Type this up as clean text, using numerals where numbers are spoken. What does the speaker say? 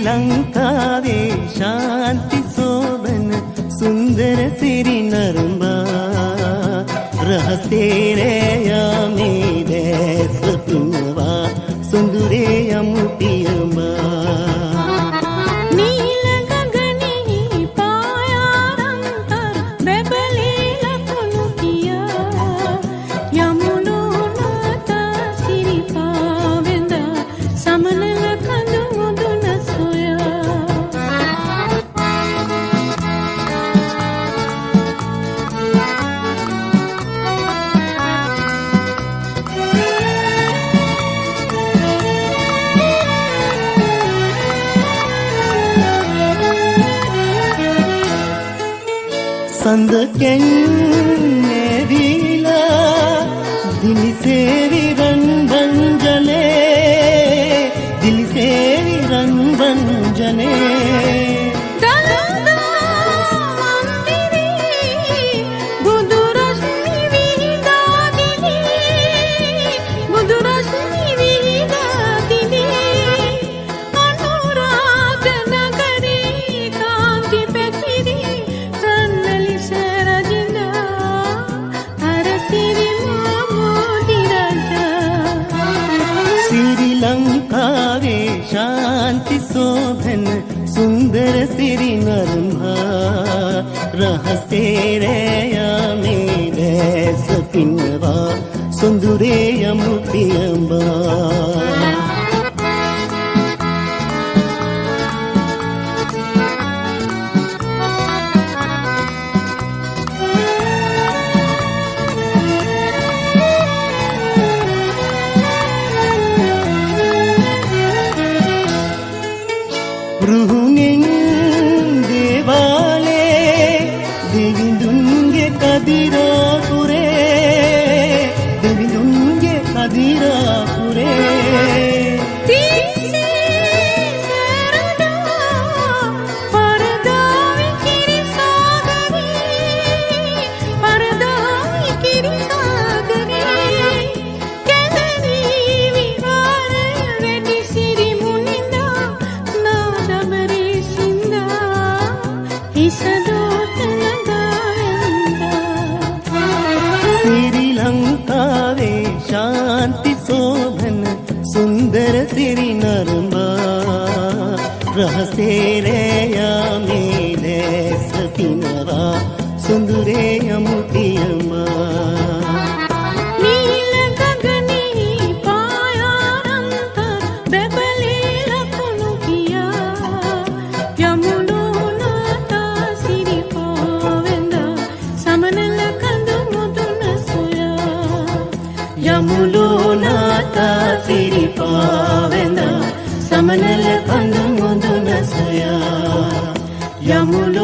ලංකාවේ ශාන්ති සෝබන සුන්දර සිරි නරඹා රහසේ රෑයාමේ දැස පිනවා සොඳුරේ යමු පියඹා සඳකෙන් නැවිලා දිලිසේවි රන්බන්ජනේ දිලිසේවි රන්බන්ජනේ ලංකාවේ ශාන්ති සෝභන සුන්දර සිරි නරඹා රහසේ රෑයාමේ දැස පිනවා සොඳුරේ යමු පියඹා රුහුණෙන් දේවාලේ දෙවිඳුන්ගේ කදිරාපුරේ දෙවිඳුන්ගේ කදිරාපුරේ ලංකාවේ ශාන්ති සෝභන සුන්දර සිරි නරඹා රහසේ රෑයාමේ දැස පිනවා සොඳුරේ යමු පියඹා යමුලෝ නාතා සිරිපා වෙඳ සමනල කඳු මුදුන සොයා යමුලෝ